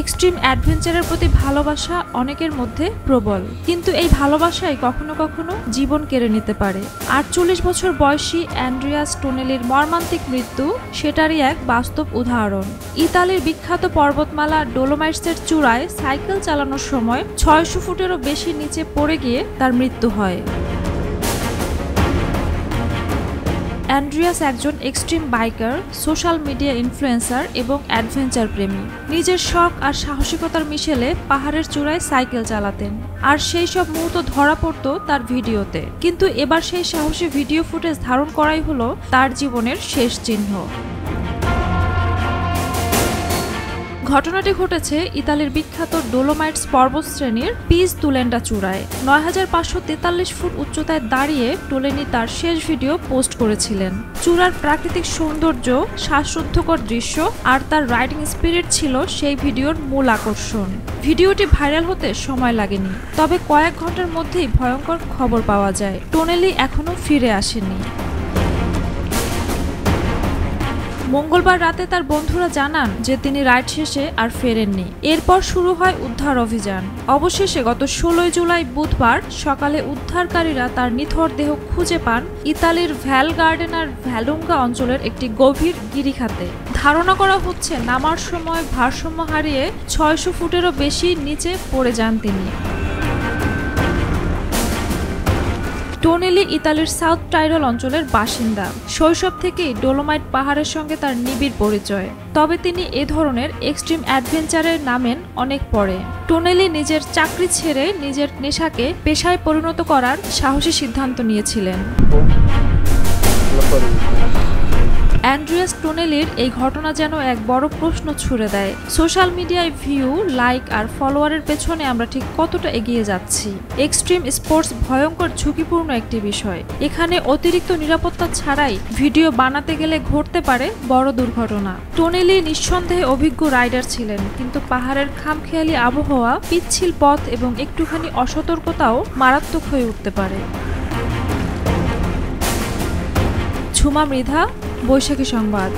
Extreme অ্যাডভেঞ্চারের প্রতি ভালোবাসা অনেকের মধ্যে প্রবল, কিন্তু এই ভালোবাসাই কখনো কখনো জীবন কেড়ে নিতে পারে। ৪৮ বছর বয়সী অ্যান্ড্রিয়াস টোনেলির মর্মান্তিক মৃত্যু সেটারই এক বাস্তব উদাহরণ। ইতালির বিখ্যাত পর্বতমালা ডোলোমাইটসের চূড়ায় সাইকেল চালানোর সময় ৬০০ ফুটেরও বেশি নিচে পড়ে গিয়ে তার মৃত্যু হয়। অ্যান্ড্রিয়াস একজন extreme biker, social media influencer এবং অ্যাডভেঞ্চার প্রেমী। নিজের শখ আর সাহসিকতার মিশেলে পাহাড়ের চূড়ায় সাইকেল চালাতেন, আর সেই সব মুহূর্ত ধরা পড়তো তার ভিডিওতে। কিন্তু এবার সেই সাহসী ভিডিও ফুটেজ ধারণ করাই হলো তার জীবনের শেষ চিহ্ন। ঘটনাটি ঘটেছে ইতালির বিখ্যাত ডোলোমাইটস পর্বতশ্রেণীর পিস তুলেন্ডা চূড়ায়। ৯৫৪৩ ফুট উচ্চতায় দাঁড়িয়ে টোলেনি তার শেষ ভিডিও পোস্ট করেছিলেন। চূড়ার প্রাকৃতিক সৌন্দর্য, শ্বাসরুদ্ধকর দৃশ্য আর তার রাইডিং স্পিরিট ছিল সেই ভিডিওর মূল আকর্ষণ। ভিডিওটি ভাইরাল হতে সময় লাগেনি, তবে কয়েক ঘন্টার মধ্যেই ভয়ঙ্কর খবর পাওয়া যায়, টোনেলি এখনো ফিরে আসেনি। মঙ্গলবার রাতে তার বন্ধুরা জানান যে তিনি রাইড শেষে আর ফেরেননি। এরপর শুরু হয় উদ্ধার অভিযান। অবশেষে গত ১৬ জুলাই বুধবার সকালে উদ্ধারকারীরা তার নিথর দেহ খুঁজে পান ইতালির ভ্যাল গার্ডেনার ভ্যালুঙ্গা অঞ্চলের একটি গভীর গিরিখাতে। ধারণা করা হচ্ছে নামার সময় ভারসাম্য হারিয়ে ৬০০ ফুটেরও বেশি নিচে পড়ে যান তিনি। টোনেলি ইতালির সাউথ টাইরল অঞ্চলের বাসিন্দা। শৈশব থেকেই ডোলোমাইট পাহাড়ের সঙ্গে তার নিবিড় পরিচয়, তবে তিনি এ ধরনের এক্সট্রিম অ্যাডভেঞ্চারে নামেন অনেক পরে। টোনেলি নিজের চাকরি ছেড়ে নিজের নেশাকে পেশায় পরিণত করার সাহসী সিদ্ধান্ত নিয়েছিলেন। অ্যান্ড্রিয়াস টোনেলির এই ঘটনা যেন এক বড় প্রশ্ন ছুড়ে দেয়, সোশ্যাল মিডিয়ায় ভিউ, লাইক আর ফলোয়ারের পেছনে আমরা ঠিক কতটা এগিয়ে যাচ্ছি। এক্সট্রিম স্পোর্টস ভয়ঙ্কর ঝুঁকিপূর্ণ একটি বিষয়। এখানে অতিরিক্ত নিরাপত্তা ছাড়াই ভিডিও বানাতে গেলে ঘটতে পারে বড় দুর্ঘটনা। টোনেলি নিঃসন্দেহে অভিজ্ঞ রাইডার ছিলেন, কিন্তু পাহাড়ের খামখেয়ালি আবহাওয়া, পিচ্ছিল পথ এবং একটুখানি অসতর্কতাও মারাত্মক হয়ে উঠতে পারে। ঝুমা মৃধা, বৈশাখী সংবাদ।